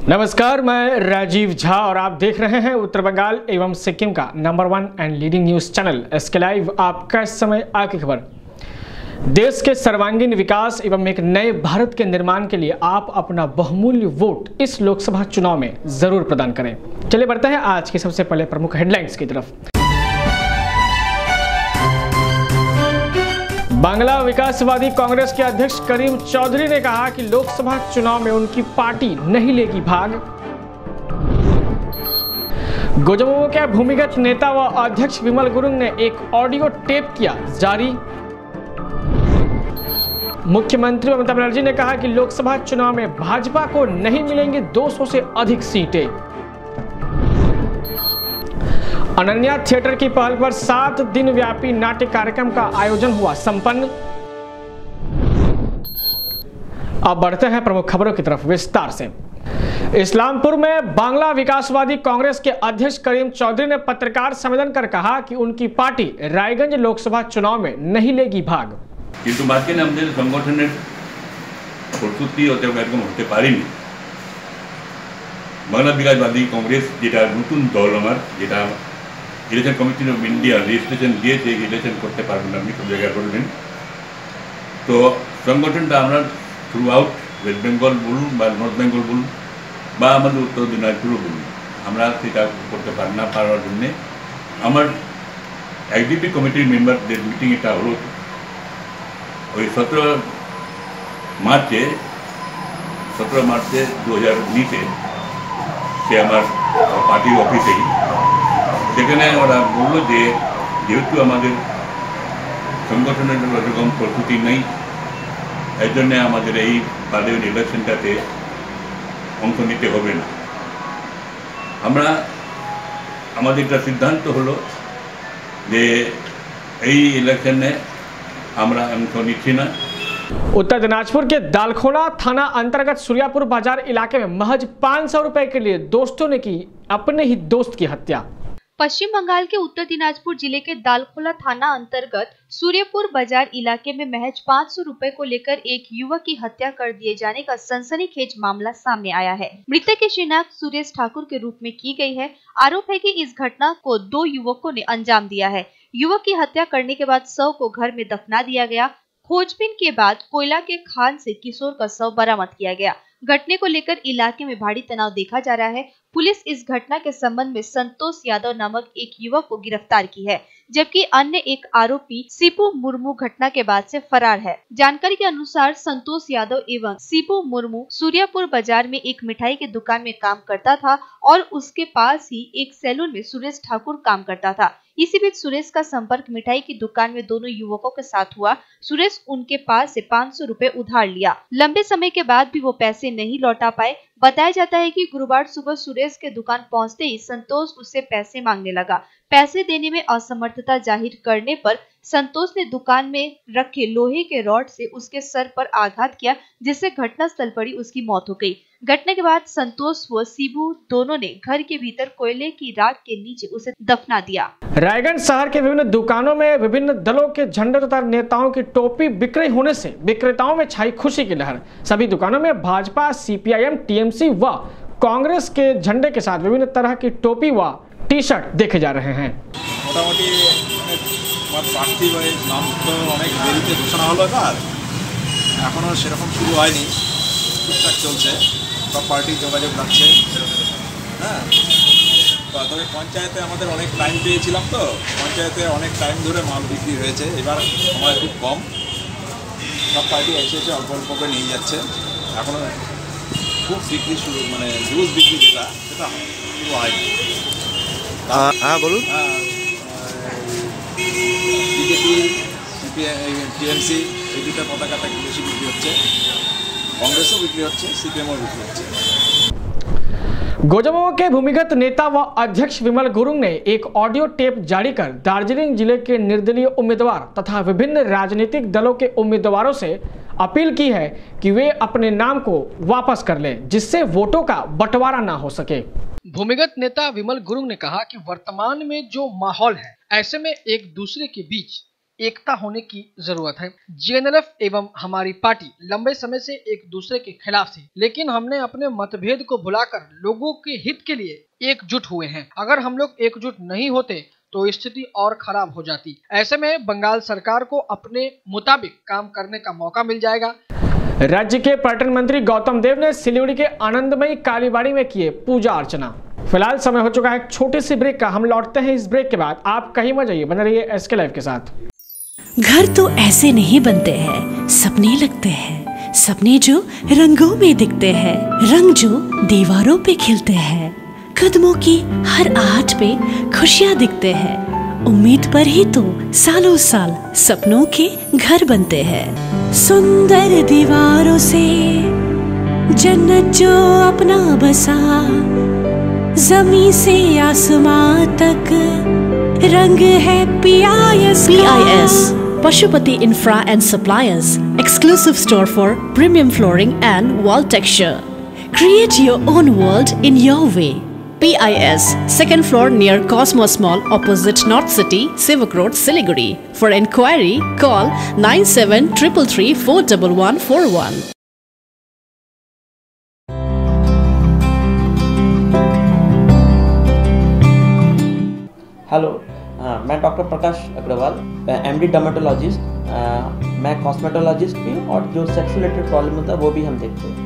नमस्कार, मैं राजीव झा और आप देख रहे हैं उत्तर बंगाल एवं सिक्किम का number 1 and leading news channel SK live. आपका इस समय आगे खबर। देश के सर्वांगीण विकास एवं एक नए भारत के निर्माण के लिए आप अपना बहुमूल्य वोट इस लोकसभा चुनाव में जरूर प्रदान करें। चलिए बढ़ते हैं आज की सबसे पहले प्रमुख हेडलाइंस की तरफ। बांग्ला विकासवादी कांग्रेस के अध्यक्ष करीम चौधरी ने कहा कि लोकसभा चुनाव में उनकी पार्टी नहीं लेगी भाग। गोजमोमो के भूमिगत नेता व अध्यक्ष विमल गुरुंग ने एक ऑडियो टेप किया जारी। मुख्यमंत्री ममता बनर्जी ने कहा कि लोकसभा चुनाव में भाजपा को नहीं मिलेंगी 200 से अधिक सीटें। अनन्या थिएटर की पहल पर 7 दिन व्यापी नाट्य कार्यक्रम का आयोजन हुआ संपन्न। अब बढ़ते हैं प्रमुख खबरों की तरफ विस्तार से। इस्लामपुर में बांग्ला विकासवादी कांग्रेस के अध्यक्ष करीम चौधरी ने पत्रकार सम्मेलन कर कहा कि उनकी पार्टी रायगंज लोकसभा चुनाव में नहीं लेगी भाग। किंतु मार्केट আমাদের সংগঠনের প্রস্তুতি এরকম হতে পারেনি। বাংলা বিকাশবাদী কংগ্রেস যেটা নতুন দল আমার, যেটা election commission of India registration দিয়েছে, ইলেকশন করতে পারবেন আপনি সব জায়গায় করবেন। তো সংগঠনটা আমরা থ্রু আউট ওয়েস্ট বেঙ্গল বলুন বা নর্থ বেঙ্গল বলুন বা আমাদের উত্তর দিনাজপুরও বলুন, আমরা সেটা করতে না পারার জন্যে আমার এক্সিকিউটিভ কমিটির মেম্বারদের মিটিং এটা হলো ওই 17 মার্চে 2019-এ সে আমার পার্টির অফিসেই সেখানে ওরা বললো যে যেহেতু আমাদের সংগঠনের এরকম প্রস্তুতি নেই, এর জন্যে আমাদের এই বাদেও ইলেকশনটাতে অংশ নিতে হবে না। আমরা আমাদের একটা সিদ্ধান্ত হলো যে এই ইলেকশনে আমরা অংশ নিচ্ছি না। उत्तर दिनाजपुर के दालखोला थाना अंतर्गत सूर्यापुर बाजार इलाके में महज 500 रुपए के लिए दोस्तों ने की अपने ही दोस्त की हत्या। पश्चिम बंगाल के उत्तर दिनाजपुर जिले के दालखोला थाना अंतर्गत सूर्यपुर बाजार इलाके में महज 500 रुपए को लेकर एक युवक की हत्या कर दिए जाने का सनसनीखेज मामला सामने आया है। मृतक की शिनाख्त सुरेश ठाकुर के रूप में की गई है। आरोप है कि इस घटना को 2 युवकों ने अंजाम दिया है। युवक की हत्या करने के बाद शव को घर में दफना दिया गया। खोजबीन के बाद कोयला के खान से किशोर का शव बरामद किया गया। घटने को लेकर इलाके में भारी तनाव देखा जा रहा है। पुलिस इस घटना के संबंध में संतोष यादव नामक एक युवक को गिरफ्तार की है, जबकि अन्य एक आरोपी सीपू मुर्मू घटना के बाद से फरार है। जानकारी के अनुसार संतोष यादव एवं सीपू मुर्मू सूर्यापुर बाजार में एक मिठाई की दुकान में काम करता था और उसके पास ही एक सैलून में सुरेश ठाकुर काम करता था। इसी बीच सुरेश का संपर्क मिठाई की दुकान में दोनों युवकों के साथ हुआ। सुरेश उनके पास से 500 रुपए उधार लिया। लंबे समय के बाद भी वो पैसे नहीं लौटा पाए। बताया जाता है कि गुरुवार सुबह सुरेश के दुकान पहुंचते ही संतोष उससे पैसे मांगने लगा। पैसे देने में असमर्थता जाहिर करने पर संतोष ने दुकान में रखे लोहे के रॉड से उसके सर पर आघात किया, जिससे घटनास्थल पर ही उसकी मौत हो गई। घटना के बाद संतोष व शिबू दोनों ने घर के भीतर कोयले की राख के नीचे उसे दफना दिया। रायगंज शहर के विभिन्न दुकानों में विभिन्न दलों के झंडे तथा नेताओं की टोपी बिक्री होने से विक्रेताओं में छाई खुशी की लहर। सभी दुकानों में भाजपा, सीपीआईएम, टीएमसी व कांग्रेस के झंडे के साथ विभिन्न तरह की टोपी व टी शर्ट देखे जा रहे हैं। মোটামুটি আমার প্রার্থী নাম তো অনেক দেরিতে ঘোষণা হলো, এখনও সেরকম শুরু হয়নি, টুকটাক চলছে, সব পার্টি যোগাযোগ রাখছে। হ্যাঁ, তবে পঞ্চায়েতে আমাদের অনেক টাইম পেয়েছিলাম, তো পঞ্চায়েতে অনেক টাইম ধরে মাল বিক্রি হয়েছে, এবার সময় খুব কম, সব পার্টি এসে অল্প অল্প করে নিয়ে যাচ্ছে। এখনও খুব বিক্রি শুরু, মানে জুস বিক্রি যেটা সেটা শুরু হয়নি। হ্যাঁ বলুন। বিজেপি, টিএমসি এই দুটো পতাকাটা বেশি বিক্রি হচ্ছে, कांग्रेसও বিক্রি হচ্ছে, সিপিএমও বিক্রি হচ্ছে। गोजमोमो के भूमिगत नेता व अध्यक्ष विमल गुरुंग ने एक ऑडियो टेप जारी कर दार्जिलिंग जिले के निर्दलीय उम्मीदवार तथा विभिन्न राजनीतिक दलों के उम्मीदवारों से अपील की है कि वे अपने नाम को वापस कर लें, जिससे वोटों का बंटवारा ना हो सके। भूमिगत नेता विमल गुरुंग ने कहा कि वर्तमान में जो माहौल है, ऐसे में एक दूसरे के बीच एकता होने की जरूरत है। जीएनएलएफ एवं हमारी पार्टी लंबे समय से एक दूसरे के खिलाफ थी, लेकिन हमने अपने मतभेद को भुलाकर लोगों के हित के लिए एकजुट हुए हैं। अगर हम लोग एकजुट नहीं होते तो स्थिति और खराब हो जाती। ऐसे में बंगाल सरकार को अपने मुताबिक काम करने का मौका मिल जाएगा। राज्य के पर्यटन मंत्री गौतम देव ने सिलीगुड़ी के आनंदमयी कालीबाड़ी में किए पूजा अर्चना। फिलहाल समय हो चुका है एक छोटी सी ब्रेक का। हम लौटते हैं इस ब्रेक के बाद। आप कहीं मत जाइए, बने रहिए एसके लाइव के साथ। घर तो ऐसे नहीं बनते हैं, सपने लगते हैं। सपने जो रंगों में दिखते हैं, रंग जो दीवारों पे खिलते हैं। कदमों की हर आहट पे खुशियाँ दिखते हैं। उम्मीद पर ही तो सालों साल सपनों के घर बनते हैं। सुंदर दीवारों से जन्नत जो अपना बसा, जमीन से आसमां तक रंग है PIS। Pashupati Infra and Suppliers, exclusive store for premium flooring and wall texture. Create your own world in your way. PIS, second floor near Cosmos Mall, opposite North City, Sivak Road, Siliguri. For enquiry, call 9733 41141. Hello, मैं doctor Prakash Agarwal, MD dermatologist. मैं cosmetologist भी, और जो sex related problem होता है वो भी हम देखते हैं।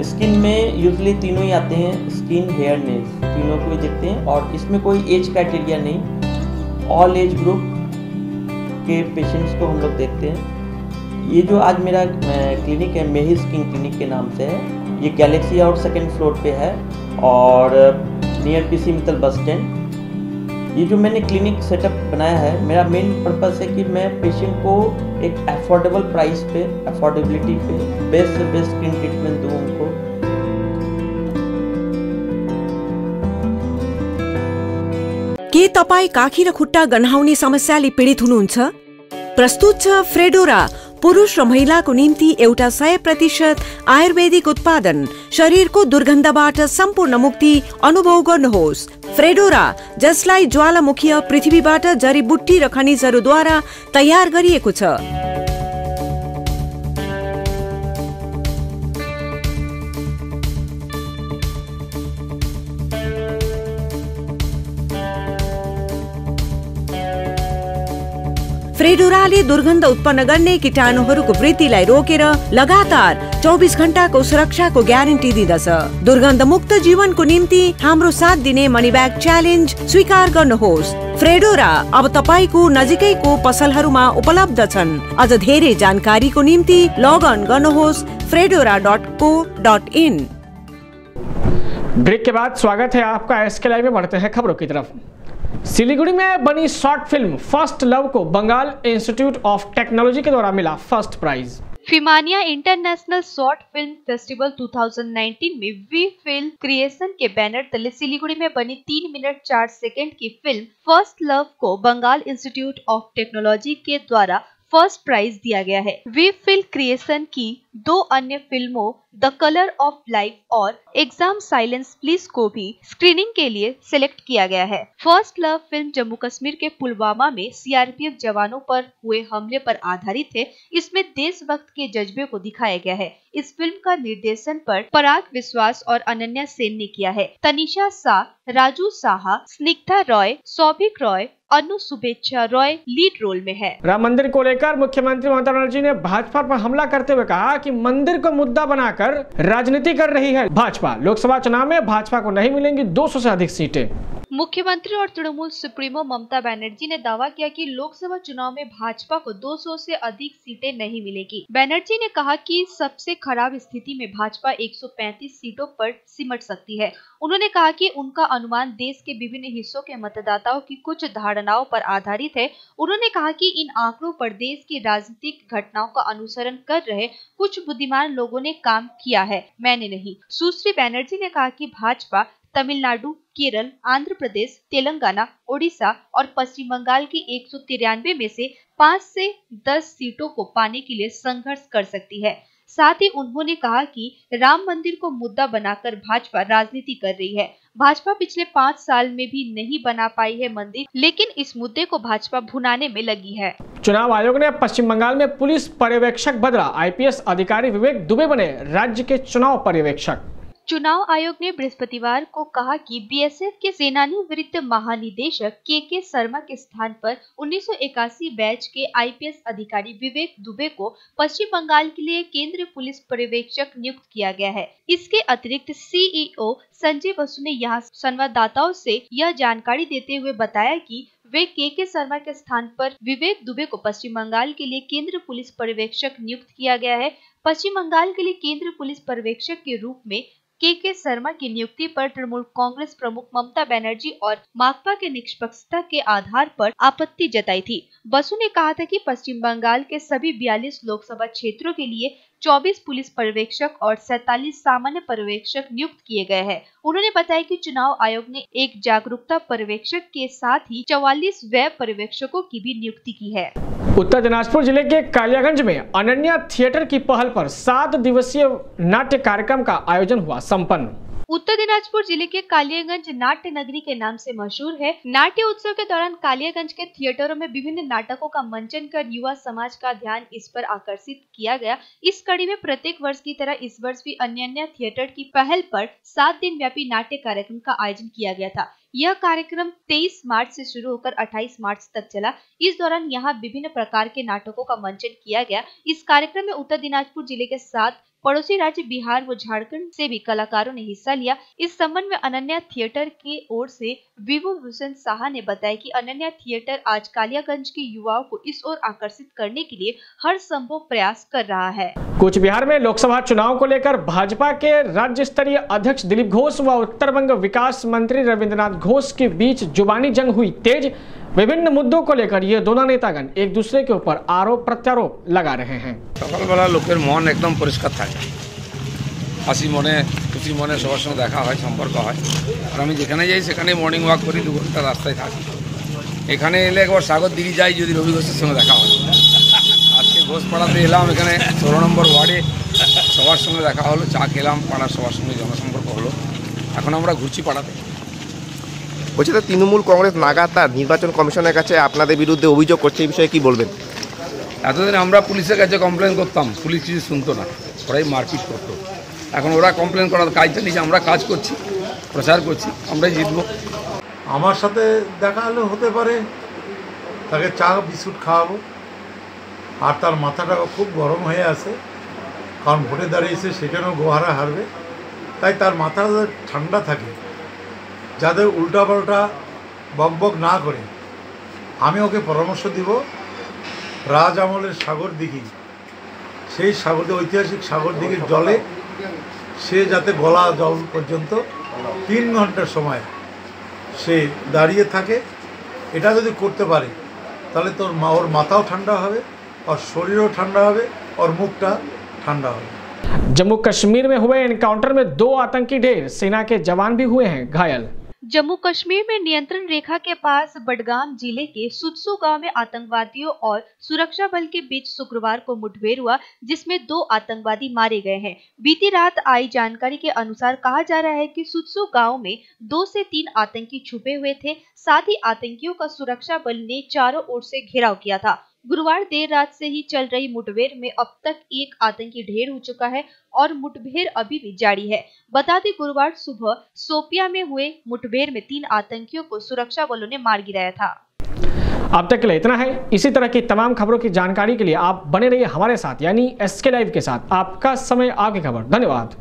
स्किन में यूजुअली तीनों ही आते हैं, स्किन, हेयर, नेल्स, तीनों को ही देखते हैं। और इसमें कोई एज क्राइटेरिया नहीं, ऑल एज ग्रुप के पेशेंट्स को हम लोग देखते हैं। ये जो आज मेरा क्लिनिक है, मेही स्किन क्लिनिक के नाम से है। ये गैलेक्सी और सेकेंड फ्लोर पे है और near PC Mittal bus stand. ये जो मैंने क्लिनिक सेटअप बनाया है, मेरा मेन पर्पस है कि मैं पेशेंट को एक अफोर्डेबल प्राइस पे, अफोर्डेबिलिटी पे बेस्ट से बेस्ट स्किन ट्रीटमेंट दूँ उनको। के तपाईँ काखी र खुट्टा गन्हाउने समस्याले पीडित हुनुहुन्छ? प्रस्तुत छ फ्रेडोरा, पुरुष र महिलाको निम्ति एउटा 100% आयुर्वेदिक उत्पादन। शरीरको दुर्गन्धबाट सम्पूर्ण मुक्ति अनुभव गर्नुहोस्। फ्रेडोरा, जसलाई ज्वालामुखीय पृथ्वीबाट जडीबुट्टी र खनिजहरूद्वारा तयार गरिएको छ। फ्रेडोराले दुर्गन्ध उत्पन्न गर्ने कीटाणुहरूको वृद्धिलाई रोकेर लगातार 24 घण्टाको सुरक्षाको ग्यारेन्टी दिँदछ। दुर्गन्ध मुक्त जीवनको निम्ति हाम्रो साथ दिने मनी ब्याग च्यालेन्ज स्वीकार गर्नुहोस्। फ्रेडोरा अब तपाईको नजिकैको पसलहरूमा उपलब्ध छन्। अझ धेरै जानकारीको निम्ति लगअन गर्नुहोस् fredora.co.in। ब्रेक के बाद स्वागत है आपका एसके लाइव में। बढ़ते हैं खबरों की तरफ। सिलीगुड़ी में बनी शॉर्ट फिल्म फर्स्ट लव को बंगाल इंस्टीट्यूट ऑफ टेक्नोलॉजी के द्वारा मिला फर्स्ट प्राइज। फिमानिया इंटरनेशनल शॉर्ट फिल्म फेस्टिवल 2019 में वी फिल्म क्रिएशन के बैनर तले सिलीगुड़ी में बनी 3 मिनट 4 सेकंड की फिल्म फर्स्ट लव को बंगाल इंस्टीट्यूट ऑफ टेक्नोलॉजी के द्वारा फर्स्ट प्राइज दिया गया है। वी फिल्म क्रिएशन की 2 अन्य फिल्मों द कलर ऑफ लाइफ और एग्जाम साइलेंस प्लीज को भी स्क्रीनिंग के लिए सिलेक्ट किया गया है। First love film Jammu Kashmir के पुलवामा में CRPF जवानों पर हुए हमले पर आधारित है। इसमें देशभक्त के जज्बे को दिखाया गया है। इस फिल्म का निर्देशन पर पराग विश्वास और अनन्या सेन ने किया है। तनिषा शाह, राजू साहा, स्निग्धा रॉय, सौभिक रॉय, अनु शुभेच्छा रॉय लीड रोल में है। राम मंदिर को लेकर मुख्यमंत्री ममता बनर्जी ने भाजपा पर हमला करते हुए कहा कि मंदिर को मुद्दा बनाकर राजनीति कर रही है भाजपा। लोकसभा चुनाव में भाजपा को नहीं मिलेंगी 200 से अधिक सीटें। मुख्यमंत्री और तृणमूल सुप्रीमो ममता बनर्जी ने दावा किया कि लोकसभा चुनाव में भाजपा को 200 से अधिक सीटें नहीं मिलेगी। बनर्जी ने कहा कि सबसे खराब स्थिति में भाजपा 135 सीटों पर सिमट सकती है। उन्होंने कहा कि उनका अनुमान देश के विभिन्न हिस्सों के मतदाताओं की कुछ धारणाओं पर आधारित है। उन्होंने कहा कि इन आंकड़ों पर देश की राजनीतिक घटनाओं का अनुसरण कर रहे कुछ बुद्धिमान लोगों ने काम किया है, मैंने नहीं। सुश्री बनर्जी ने कहा कि भाजपा तमिलनाडु, केरल, आंध्र प्रदेश, तेलंगाना, ओडिशा और पश्चिम बंगाल की 193 में से 5 से 10 सीटों को पाने के लिए संघर्ष कर सकती है। साथ ही उन्होंने कहा कि राम मंदिर को मुद्दा बनाकर भाजपा राजनीति कर रही है। भाजपा पिछले 5 साल में भी नहीं बना पाई है मंदिर, लेकिन इस मुद्दे को भाजपा भुनाने में लगी है। चुनाव आयोग ने पश्चिम बंगाल में पुलिस पर्यवेक्षक बदला, IPS अधिकारी विवेक दुबे बने राज्य के चुनाव पर्यवेक्षक। चुनाव आयोग ने बृहस्पतिवार को कहा कि BSF के सेनानी वृत्त महानिदेशक KK शर्मा के स्थान पर 1981 बैच के IPS अधिकारी विवेक दुबे को पश्चिम बंगाल के लिए केंद्रीय पुलिस पर्यवेक्षक नियुक्त किया गया है। इसके अतिरिक्त CEO संजय बसु ने यहाँ संवाददाताओं से यह जानकारी देते हुए बताया कि वे KK शर्मा के स्थान पर विवेक दुबे को पश्चिम बंगाल के लिए केंद्रीय पुलिस पर्यवेक्षक नियुक्त किया गया है। पश्चिम बंगाल के लिए केंद्रीय पुलिस पर्यवेक्षक के रूप में KK शर्मा की नियुक्ति पर तृणमूल कांग्रेस प्रमुख ममता बनर्जी और माकपा के निष्पक्षता के आधार पर आपत्ति जताई थी। बसु ने कहा था कि पश्चिम बंगाल के सभी 42 लोकसभा क्षेत्रों के लिए 24 पुलिस पर्यवेक्षक और 47 सामान्य पर्यवेक्षक नियुक्त किए गए हैं। उन्होंने बताया कि चुनाव आयोग ने एक जागरूकता पर्यवेक्षक के साथ ही 44 व्यय पर्यवेक्षकों की भी नियुक्ति की है। उत्तर दिनाजपुर जिले के कालियागंज में अनन्या थिएटर की पहल पर 7 दिवसीय नाट्य कार्यक्रम का आयोजन हुआ संपन्न। उत्तर दिनाजपुर जिले के कालियागंज नाट्य नगरी के नाम से मशहूर है। नाट्य उत्सव के दौरान कालियागंज के थिएटरों में विभिन्न नाटकों का मंचन कर युवा समाज का ध्यान इस पर आकर्षित किया गया। इस कड़ी में प्रत्येक वर्ष की तरह इस वर्ष भी अनन्या थिएटर की पहल पर 7 दिन व्यापी नाट्य कार्यक्रम का आयोजन किया गया था। यह कार्यक्रम 23 मार्च से शुरू होकर 28 मार्च तक चला। इस दौरान यहाँ विभिन्न प्रकार के नाटकों का मंचन किया गया। इस कार्यक्रम में उत्तर दिनाजपुर जिले के साथ पड़ोसी राज्य बिहार व झारखंड से भी कलाकारों ने हिस्सा लिया। इस संबंध में अनन्या थिएटर की ओर से विभू भूषण साहा ने बताया कि अनन्या थिएटर आज कालियागंज के युवाओं को इस ओर आकर्षित करने के लिए हर संभव प्रयास कर रहा है। कूच बिहार में लोकसभा चुनाव को लेकर भाजपा के राज्य स्तरीय अध्यक्ष दिलीप घोष व उत्तर बंग विकास मंत्री रविंद्रनाथ घोष के बीच जुबानी जंग हुई तेज। विभिन्न मुद्दों को लेकर ये दोनों नेतागण एक दूसरे के ऊपर आरोप प्रत्यारोप लगा रहे हैं। सकालবেলা লোকের মন একদম পরিষ্কার থাকে, হাসি মনে খুশি মনে সবার সঙ্গে দেখা হয়, সম্পর্ক হয়। আর আমি যেখানে যাই সেখানে মর্নিং ওয়াক করি, 2 ঘন্টা রাস্তায় থাকি। এখানে এলে একবার সাগর দিঘি যাই যদি রবি ঘোষের সঙ্গে দেখা হয়। আজকে ঘোষপাড়াতে এলাম, এখানে 16 নম্বর ওয়ার্ডে সবার সঙ্গে দেখা হলো, চা খেলাম, পাড়ার সবার সঙ্গে জনসম্পর্ক হলো। এখন আমরা ঘুরছি পাড়াতে। বলছি তো তৃণমূল কংগ্রেস লাগাতার নির্বাচন কমিশনের কাছে আপনাদের বিরুদ্ধে অভিযোগ করছে, এই বিষয়ে কি বলবেন? এতদিন আমরা পুলিশের কাছে কমপ্লেন করতাম, পুলিশ কিছু শুনতো না, ওরাই মারপিট করতো। এখন ওরা কমপ্লেন করার কাজটা নিয়ে আমরা কাজ করছি, প্রচার করছি, আমরাই জিতবো। আমার সাথে দেখা হলে হতে পারে তাকে চা বিস্কুট খাওয়াবো, আর তার মাথাটা খুব গরম হয়ে আছে, কারণ ভোটে দাঁড়িয়েছে সেখানেও গোহারা হারবে, তাই তার মাথা ঠান্ডা থাকে, যাদের উল্টাপাল্টা বকবক না করে আমি ওকে পরামর্শ দিব রাজ আমলের সাগর দিঘি, সেই সাগর ঐতিহাসিক সাগর দিঘির জলে সে যাতে গলা জল পর্যন্ত 3 ঘন্টার সময় সে দাঁড়িয়ে থাকে। এটা যদি করতে পারে তাহলে ওর মাথাও ঠান্ডা হবে, और शरीर ठंडा হবে और मुखटा ठंडा হবে। जम्मू कश्मीर में हुए एनकाउंटर में 2 आतंकी ढेर, सेना के जवान भी हुए हैं घायल। जम्मू कश्मीर में नियंत्रण रेखा के पास बडगाम जिले के सुत्सू गांव में आतंकवादियों और सुरक्षा बल के बीच शुक्रवार को मुठभेड़ हुआ, जिसमें 2 आतंकवादी मारे गए हैं। बीती रात आई जानकारी के अनुसार कहा जा रहा है कि सुत्सू गांव में 2 से 3 आतंकी छुपे हुए थे। साथ ही आतंकियों का सुरक्षा बल ने चारों ओर से घेराव किया था। गुरुवार देर रात से ही चल रही मुठभेड़ में अब तक 1 आतंकी ढेर हो चुका है और मुठभेड़ अभी भी जारी है। बता दें, गुरुवार सुबह सोपिया में हुए मुठभेड़ में 3 आतंकियों को सुरक्षा बलों ने मार गिराया था। अब तक के लिए इतना है। इसी तरह की तमाम खबरों की जानकारी के लिए आप बने रहिए हमारे साथ, यानी SK लाइव के साथ। आपका समय, आपकी खबर। धन्यवाद।